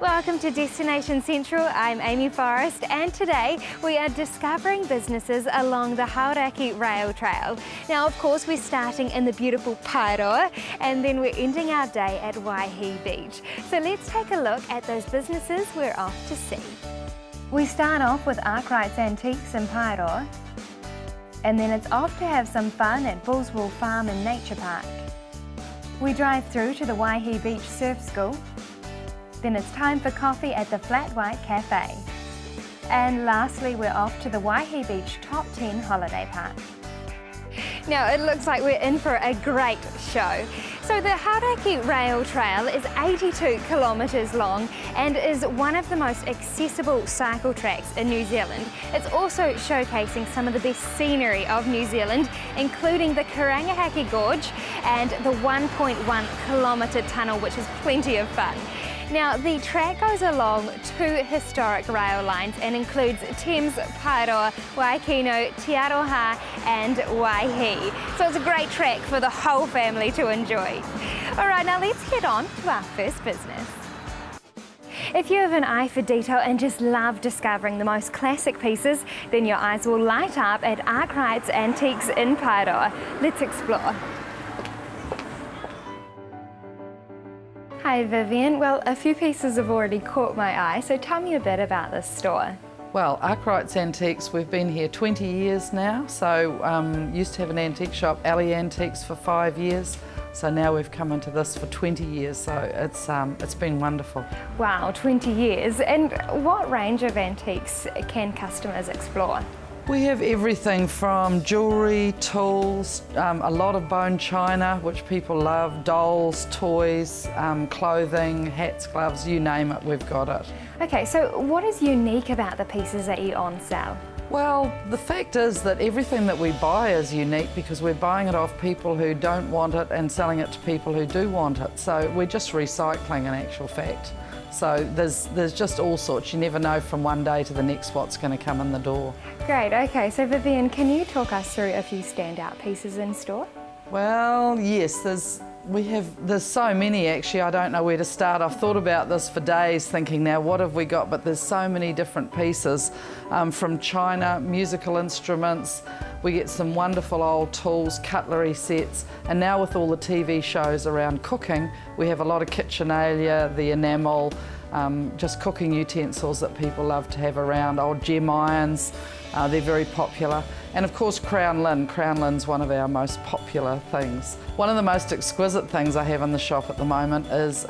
Welcome to Destination Central. I'm Amy Forrest, and today we are discovering businesses along the Hauraki rail trail. Now, of course, we're starting in the beautiful Paeroa, and then we're ending our day at Waihi Beach. So let's take a look at those businesses we're off to see. We start off with Arkwright's Antiques in Paeroa, and then it's off to have some fun at Bullswool Farm and Nature Park. We drive through to the Waihi Beach Surf School. Then it's time for coffee at the Flat White Cafe. And lastly, we're off to the Waihi Beach Top 10 Holiday Park. Now, it looks like we're in for a great show. So the Hauraki Rail Trail is 82 kilometres long and is one of the most accessible cycle tracks in New Zealand. It's also showcasing some of the best scenery of New Zealand, including the Hauraki Gorge and the 1.1 kilometre tunnel, which is plenty of fun. Now, the track goes along two historic rail lines and includes Thames, Paeroa, Waikino, Te Aroha and Waihi. So it's a great track for the whole family to enjoy. All right, now let's head on to our first business. If you have an eye for detail and just love discovering the most classic pieces, then your eyes will light up at Arkwright's Antiques in Paeroa. Let's explore. Hi Vivian, well, a few pieces have already caught my eye, so tell me a bit about this store. Well, Arkwright's Antiques, we've been here 20 years now, so used to have an antique shop, Alley Antiques, for 5 years, so now we've come into this for 20 years, so it's been wonderful. Wow, 20 years, and what range of antiques can customers explore? We have everything from jewellery, tools, a lot of bone china, which people love, dolls, toys, clothing, hats, gloves, you name it, we've got it. Okay, so what is unique about the pieces that you on sale? Well, the fact is that everything that we buy is unique because we're buying it off people who don't want it and selling it to people who do want it. So we're just recycling in actual fact. So there's just all sorts. You never know from one day to the next what's going to come in the door. Great, okay, so Vivian, can you talk us through a few standout pieces in store? Well, yes, there's so many actually, I don't know where to start. I've thought about this for days thinking now what have we got, but there's so many different pieces from china, musical instruments, we get some wonderful old tools, cutlery sets, and now with all the TV shows around cooking, we have a lot of kitchenalia, the enamel, just cooking utensils that people love to have around, old gem irons, they're very popular. And of course crown lin. Crown lin's one of our most popular things. One of the most exquisite things I have in the shop at the moment is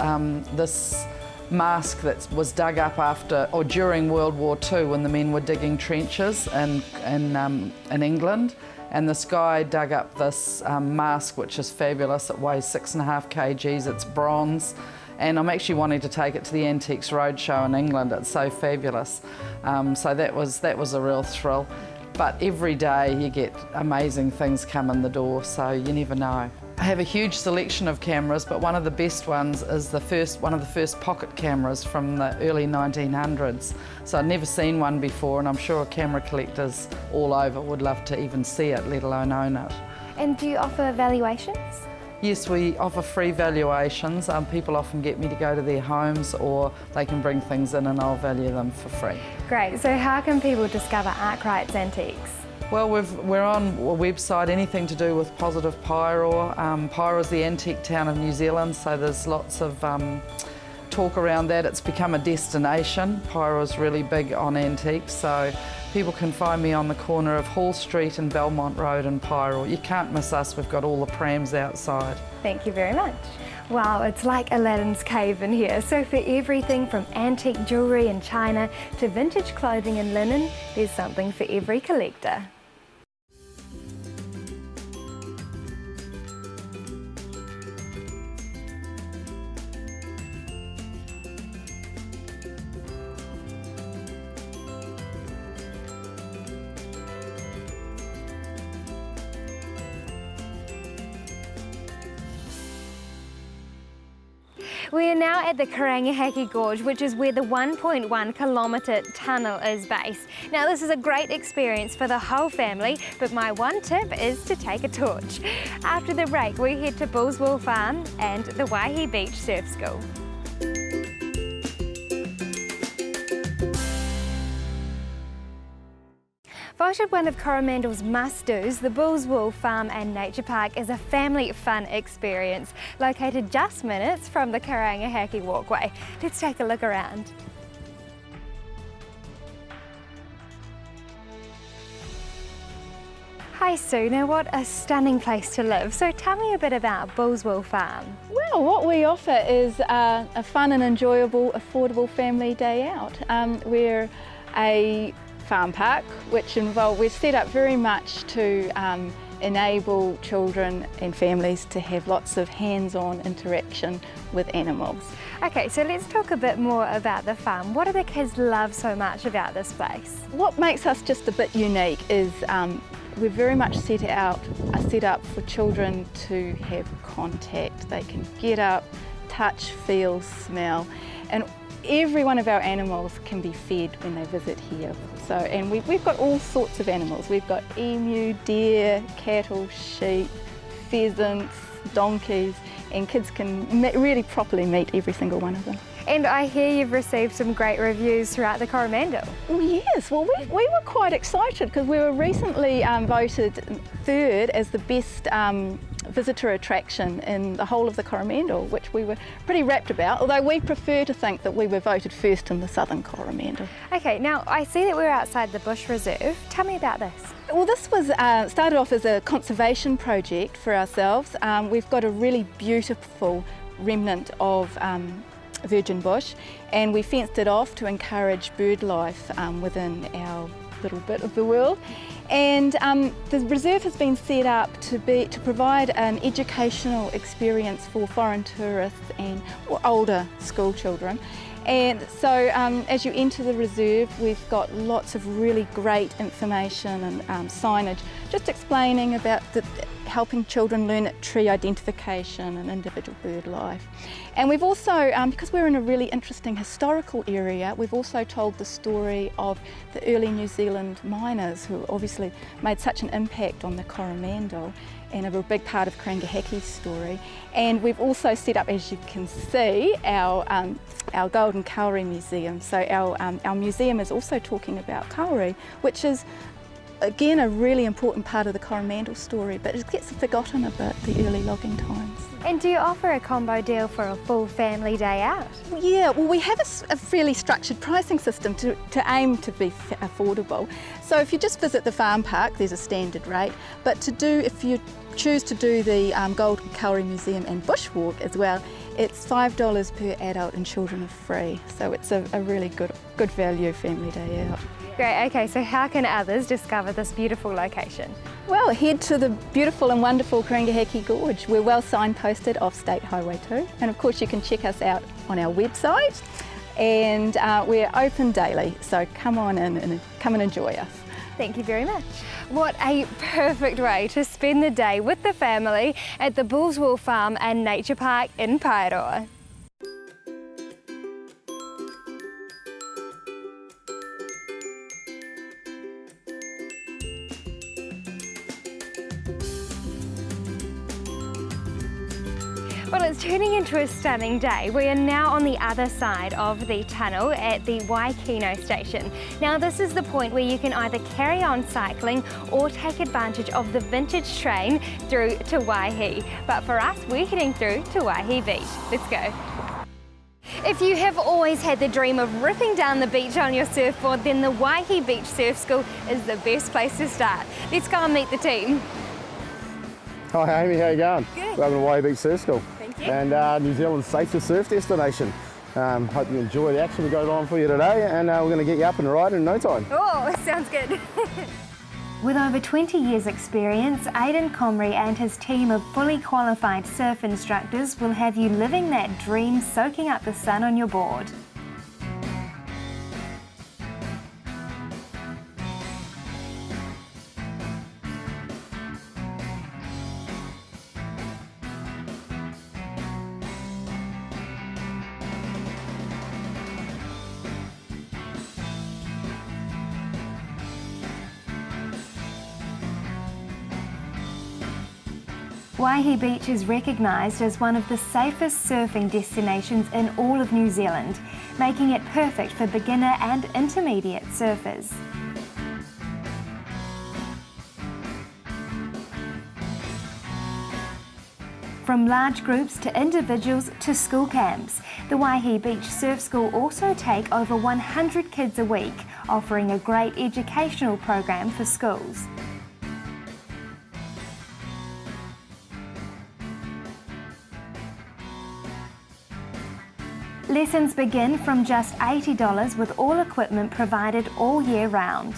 this mask that was dug up after or during World War II when the men were digging trenches in England. And this guy dug up this mask, which is fabulous. It weighs 6.5 kgs, it's bronze. And I'm actually wanting to take it to the Antiques Roadshow in England. It's so fabulous. So that was a real thrill. But every day you get amazing things come in the door, so you never know. I have a huge selection of cameras, but one of the best ones is one of the first pocket cameras from the early 1900s. So I'd never seen one before, and I'm sure camera collectors all over would love to even see it, let alone own it. And do you offer valuations? Yes, we offer free valuations. People often get me to go to their homes or they can bring things in and I'll value them for free. Great, so how can people discover Arkwright's Antiques? Well, we're on a website, anything to do with positive Paeroa. Paeroa's the antique town of New Zealand, so there's lots of talk around that. It's become a destination. Paeroa's really big on antiques, so people can find me on the corner of Hall Street and Belmont Road in Paeroa. You can't miss us, we've got all the prams outside. Thank you very much. Wow, it's like Aladdin's cave in here. So for everything from antique jewellery and china to vintage clothing and linen, there's something for every collector. We are now at the Hauraki Gorge, which is where the 1.1 kilometre tunnel is based. Now this is a great experience for the whole family, but my one tip is to take a torch. After the break, we head to Bullswool Farm and the Waihi Beach Surf School. Voted one of Coromandel's must-dos, the Bullswool Farm and Nature Park is a family fun experience located just minutes from the Hauraki walkway. Let's take a look around. Hi Sue, now what a stunning place to live. So tell me a bit about Bullswool Farm. Well, what we offer is a fun and enjoyable, affordable family day out. We're a farm park, which we're set up very much to enable children and families to have lots of hands-on interaction with animals. Okay, so let's talk a bit more about the farm. What do the kids love so much about this place? What makes us just a bit unique is we're very much set up for children to have contact. They can get up, touch, feel, smell, and every one of our animals can be fed when they visit here. So, and we've got all sorts of animals. We've got emu, deer, cattle, sheep, pheasants, donkeys, and kids can really properly meet every single one of them. And I hear you've received some great reviews throughout the Coromandel. Well, yes, well we were quite excited because we were recently voted third as the best visitor attraction in the whole of the Coromandel, which we were pretty rapt about, although we prefer to think that we were voted first in the southern Coromandel. Okay, now I see that we're outside the Bush Reserve. Tell me about this. Well, this was started off as a conservation project for ourselves. We've got a really beautiful remnant of virgin bush, and we fenced it off to encourage bird life within our little bit of the world. And the reserve has been set up to provide an educational experience for foreign tourists and older school children. And so as you enter the reserve, we've got lots of really great information and signage just explaining about helping children learn tree identification and individual bird life. And we've also, because we're in a really interesting historical area, we've also told the story of the early New Zealand miners who obviously made such an impact on the Coromandel and are a big part of Hauraki's story. And we've also set up, as you can see, our Golden Kauri Museum. So our museum is also talking about kauri, which is again a really important part of the Coromandel story, but it gets forgotten a bit, the early logging times. And do you offer a combo deal for a full family day out? Yeah, well we have a fairly structured pricing system to aim to be affordable. So if you just visit the farm park, there's a standard rate, but if you choose to do the Golden Kauri Museum and bushwalk as well, it's $5 per adult and children are free. So it's a really good value family day out. Great, okay, so how can others discover this beautiful location? Well, head to the beautiful and wonderful Hauraki Gorge. We're well signposted off State Highway 2, and of course you can check us out on our website, and we're open daily, so come on in and come and enjoy us. Thank you very much. What a perfect way to spend the day with the family at the Bullswool Farm and Nature Park in Paeroa. Well, it's turning into a stunning day. We are now on the other side of the tunnel at the Waihi station. Now, this is the point where you can either carry on cycling or take advantage of the vintage train through to Waihi. But for us, we're heading through to Waihi Beach. Let's go. If you have always had the dream of ripping down the beach on your surfboard, then the Waihi Beach Surf School is the best place to start. Let's go and meet the team. Hi Amy, how you going? Good. Welcome to Waihi Beach Surf School. Thank you. And New Zealand's safest surf destination. Hope you enjoy the action we got on for you today, and we're going to get you up and riding in no time. Oh, sounds good. With over 20 years experience, Aidan Comrie and his team of fully qualified surf instructors will have you living that dream, soaking up the sun on your board. Waihi Beach is recognised as one of the safest surfing destinations in all of New Zealand, making it perfect for beginner and intermediate surfers. from large groups to individuals to school camps. The Waihi Beach Surf School also take over 100 kids a week, offering a great educational program for schools. Lessons begin from just $80 with all equipment provided all year round.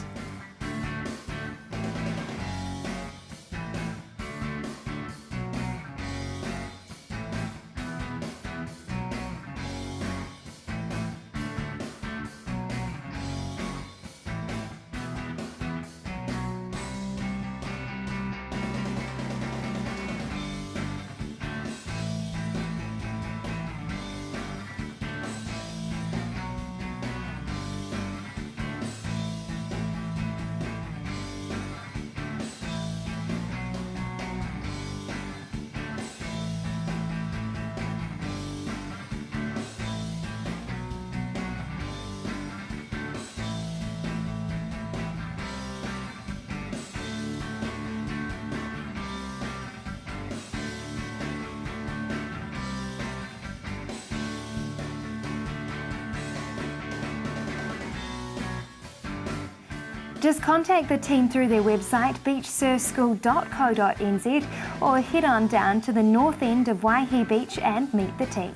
Just contact the team through their website beachsurfschool.co.nz or head on down to the north end of Waihi Beach and meet the team.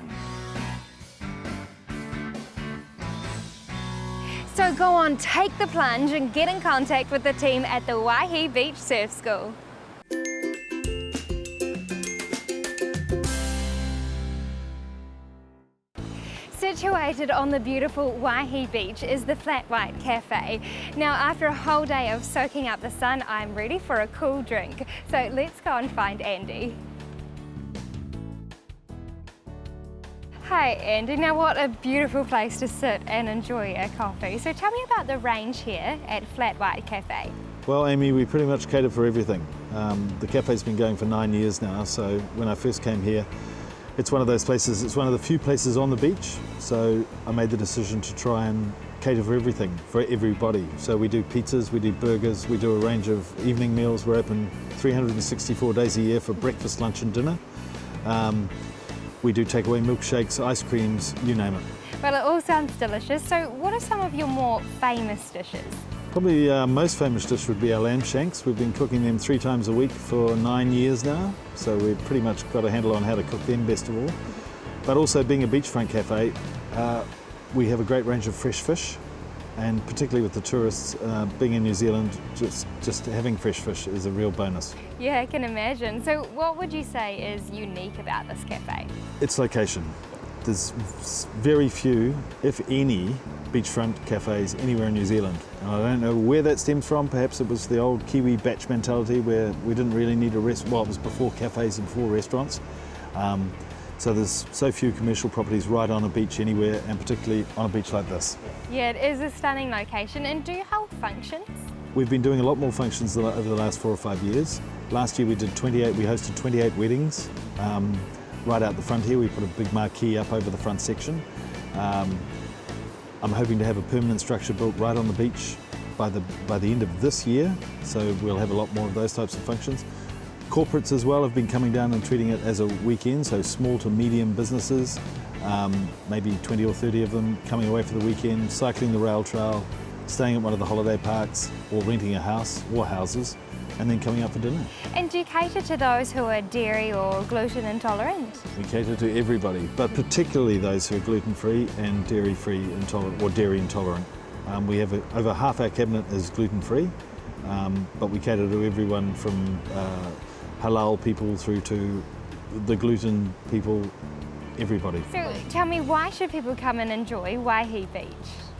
So go on, take the plunge and get in contact with the team at the Waihi Beach Surf School. Situated on the beautiful Waihi Beach is the Flat White Cafe. Now, after a whole day of soaking up the sun, I'm ready for a cool drink. So let's go and find Andy. Hi Andy, now what a beautiful place to sit and enjoy a coffee. So tell me about the range here at Flat White Cafe. Well Amy, we pretty much cater for everything. The cafe's been going for 9 years now, so when I first came here, it's one of those places, it's one of the few places on the beach, so I made the decision to try and cater for everything, for everybody. So we do pizzas, we do burgers, we do a range of evening meals. We're open 364 days a year for breakfast, lunch and dinner. We do takeaway milkshakes, ice creams, you name it. Well, it all sounds delicious. So what are some of your more famous dishes? Probably our most famous dish would be our lamb shanks. We've been cooking them 3 times a week for 9 years now, so we've pretty much got a handle on how to cook them best of all. But also being a beachfront cafe, we have a great range of fresh fish, and particularly with the tourists, being in New Zealand, just having fresh fish is a real bonus. Yeah, I can imagine. So what would you say is unique about this cafe? Its location. There's very few, if any, beachfront cafes anywhere in New Zealand. And I don't know where that stems from. Perhaps it was the old Kiwi batch mentality where we didn't really need a restaurant. Well, it was before cafes and before restaurants. So there's so few commercial properties right on a beach anywhere, and particularly on a beach like this. Yeah, it is a stunning location. And do you hold functions? We've been doing a lot more functions over the last 4 or 5 years. Last year we hosted 28 weddings. Right out the front here, we put a big marquee up over the front section. I'm hoping to have a permanent structure built right on the beach by the end of this year, so we'll have a lot more of those types of functions. Corporates as well have been coming down and treating it as a weekend, so small to medium businesses, maybe 20 or 30 of them coming away for the weekend, cycling the rail trail, staying at one of the holiday parks, or renting a house or houses, and then coming out for dinner. And do you cater to those who are dairy or gluten intolerant? We cater to everybody, but particularly those who are gluten-free and dairy-free intolerant, or dairy intolerant. We have over half our cabinet is gluten-free, but we cater to everyone from halal people through to the gluten people, everybody. So tell me, why should people come and enjoy Waihi Beach?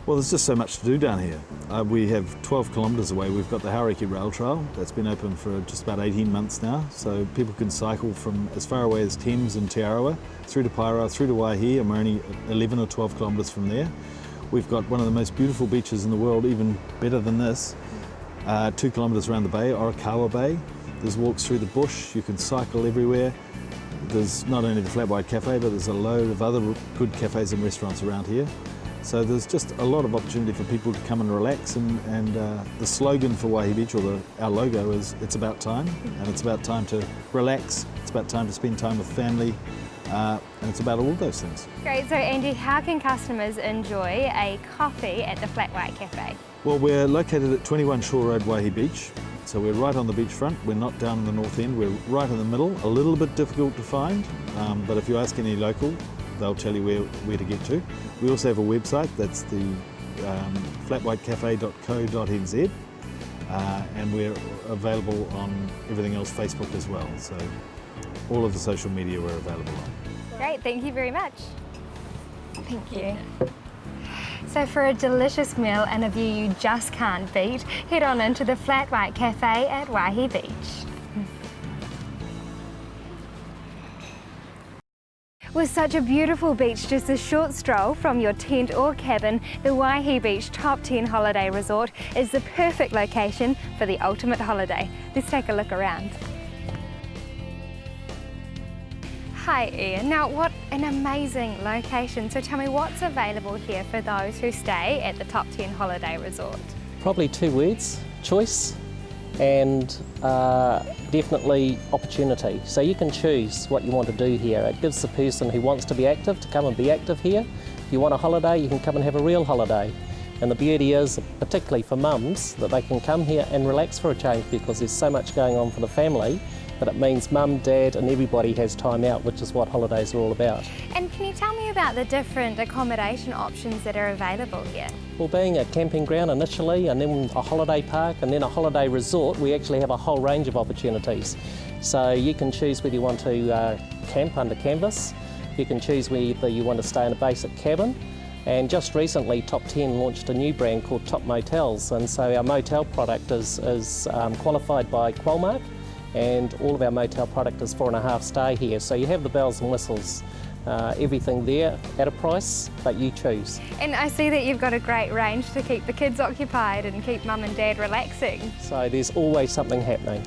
Well, there's just so much to do down here. We have 12 kilometres away, we've got the Hauraki rail trail that's been open for just about 18 months now, so people can cycle from as far away as Thames and Te Arawa through to Paira, through to Waihi, and we're only 11 or 12 kilometres from there. We've got one of the most beautiful beaches in the world, even better than this, 2 kilometres around the bay, Arkwright Bay. There's walks through the bush, you can cycle everywhere. There's not only the Flat White Cafe, but there's a load of other good cafes and restaurants around here. So there's just a lot of opportunity for people to come and relax, and the slogan for Waihi Beach, or our logo, is "It's about time," and it's about time to relax, it's about time to spend time with family, and it's about all those things. Great, so Andy, how can customers enjoy a coffee at the Flat White Cafe? Well, we're located at 21 Shore Road, Waihi Beach. So we're right on the beachfront. We're not down in the north end. We're right in the middle. A little bit difficult to find, but if you ask any local, they'll tell you where to get to. We also have a website. That's the flatwhitecafe.co.nz, and we're available on everything else, Facebook as well. So all of the social media we're available on. Great, thank you very much. Thank you. So for a delicious meal and a view you just can't beat, head on into the Flat White Cafe at Waihi Beach. With such a beautiful beach just a short stroll from your tent or cabin, the Waihi Beach Top 10 Holiday Resort is the perfect location for the ultimate holiday. Let's take a look around. Hi Ian, now what an amazing location. So tell me, what's available here for those who stay at the Top 10 Holiday Resort? Probably two words: choice and definitely opportunity. So you can choose what you want to do here. It gives the person who wants to be active to come and be active here. If you want a holiday, you can come and have a real holiday. And the beauty is, particularly for mums, that they can come here and relax for a change, because there's so much going on for the family. But it means mum, dad and everybody has time out, which is what holidays are all about. And can you tell me about the different accommodation options that are available here? Well, being a camping ground initially, and then a holiday park, and then a holiday resort, we actually have a whole range of opportunities. So you can choose whether you want to camp under canvas, you can choose whether you want to stay in a basic cabin, and just recently Top 10 launched a new brand called Top Motels, and so our motel product is qualified by Qualmark, and all of our motel product is 4.5 star here. So you have the bells and whistles, everything there at a price, but you choose. And I see that you've got a great range to keep the kids occupied and keep mum and dad relaxing. So there's always something happening.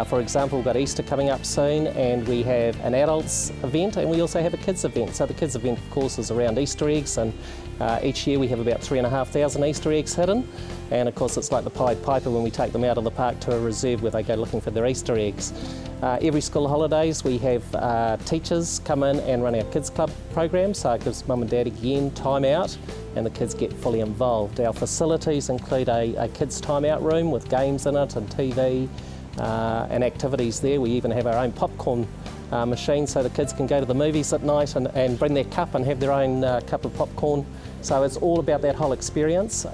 For example, we've got Easter coming up soon, and we have an adults event, and we also have a kids event. So the kids event, of course, is around Easter eggs, and each year we have about 3,500 Easter eggs hidden. And of course it's like the Pied Piper when we take them out of the park to a reserve where they go looking for their Easter eggs. Every school holidays we have teachers come in and run our kids club program, so it gives mum and dad again time out and the kids get fully involved. Our facilities include a kids time out room with games in it and TV and activities there. We even have our own popcorn machine so the kids can go to the movies at night and bring their cup and have their own cup of popcorn. So it's all about that whole experience.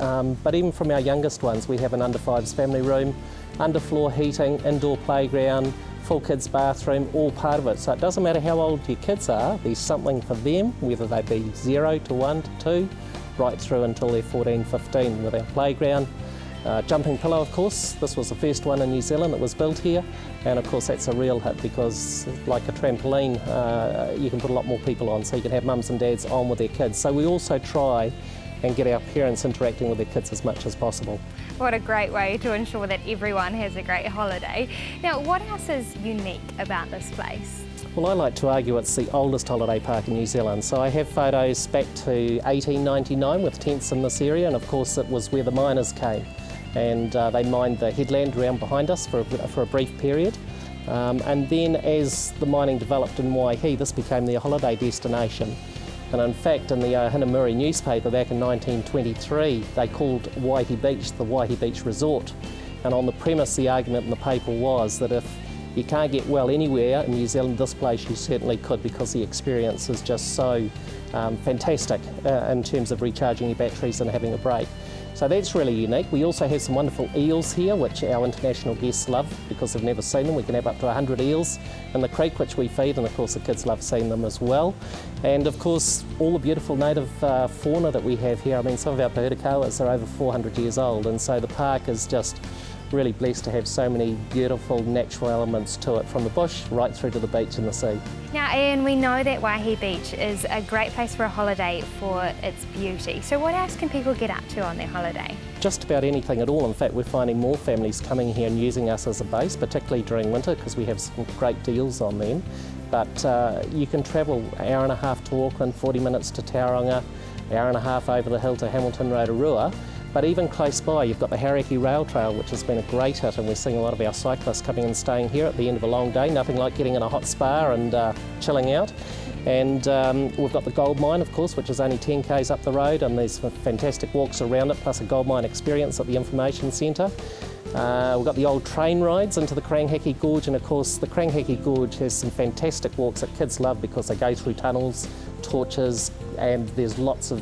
But even from our youngest ones, we have an under 5s family room, underfloor heating, indoor playground, full kids bathroom, all part of it. So it doesn't matter how old your kids are, there's something for them, whether they be 0 to 1 to 2, right through until they're 14, 15 with our playground. Jumping pillow, of course, this was the first one in New Zealand that was built here, and of course that's a real hit because like a trampoline you can put a lot more people on, so you can have mums and dads on with their kids. So we also try and get our parents interacting with their kids as much as possible. What a great way to ensure that everyone has a great holiday. Now, what else is unique about this place? Well, I like to argue it's the oldest holiday park in New Zealand. So I have photos back to 1899 with tents in this area, and of course it was where the miners came. And they mined the headland around behind us for a brief period. And then as the mining developed in Waihi, this became their holiday destination. And in fact, in the Hinamuri newspaper back in 1923, they called Waihi Beach the Waihi Beach Resort. And on the premise, the argument in the paper was that if you can't get well anywhere in New Zealand, this place you certainly could, because the experience is just so fantastic in terms of recharging your batteries and having a break. So that's really unique. We also have some wonderful eels here, which our international guests love because they've never seen them. We can have up to 100 eels in the creek, which we feed, and of course the kids love seeing them as well. And of course, all the beautiful native fauna that we have here. I mean, some of our pūrikawas are over 400 years old, and so the park is just really blessed to have so many beautiful natural elements to it, from the bush right through to the beach and the sea. Now Ian, we know that Waihi Beach is a great place for a holiday for its beauty. So what else can people get up to on their holiday? Just about anything at all. In fact, we're finding more families coming here and using us as a base, particularly during winter because we have some great deals on them. But you can travel an hour and a half to Auckland, 40 minutes to Tauranga, hour and a half over the hill to Hamilton Rotorua. But even close by, you've got the Hauraki Rail Trail, which has been a great hit, and we're seeing a lot of our cyclists coming and staying here at the end of a long day. Nothing like getting in a hot spa and chilling out. And we've got the gold mine, of course, which is only 10 k's up the road, and there's fantastic walks around it, plus a gold mine experience at the information centre. We've got the old train rides into the Krangheki Gorge, and of course the Krangheki Gorge has some fantastic walks that kids love because they go through tunnels, torches, and there's lots of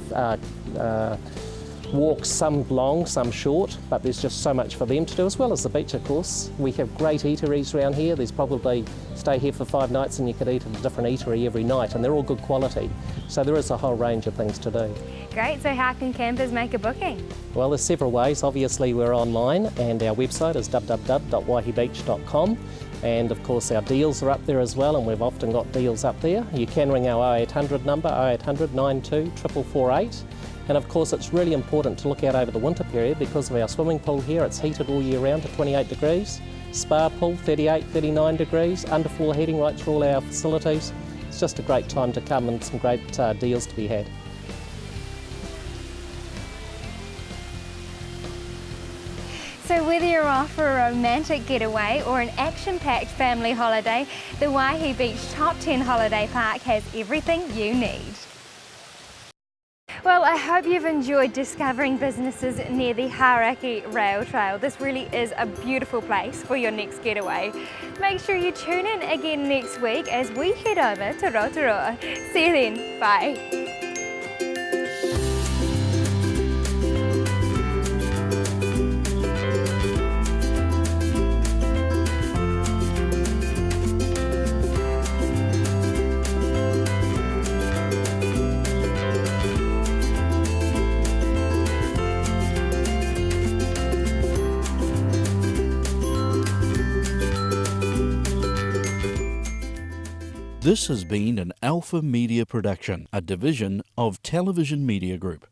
walks, some long, some short, but there's just so much for them to do, as well as the beach, of course. We have great eateries around here. There's probably, stay here for 5 nights and you could eat at a different eatery every night, and they're all good quality. So there is a whole range of things to do. Great, so how can campers make a booking? Well, there's several ways. Obviously we're online, and our website is www.waihibeach.com. And of course our deals are up there as well, and we've often got deals up there. You can ring our 0800 number, 0800 92 448. And of course it's really important to look out over the winter period because of our swimming pool here. It's heated all year round to 28 degrees. Spa pool, 38, 39 degrees. Underfloor heating right through all our facilities. It's just a great time to come, and some great deals to be had. So whether you're off for a romantic getaway or an action-packed family holiday, the Waihi Beach Top 10 Holiday Park has everything you need. Well, I hope you've enjoyed discovering businesses near the Hauraki Rail Trail. This really is a beautiful place for your next getaway. Make sure you tune in again next week as we head over to Rotorua. See you then. Bye. This has been an Alpha Media production, a division of Television Media Group.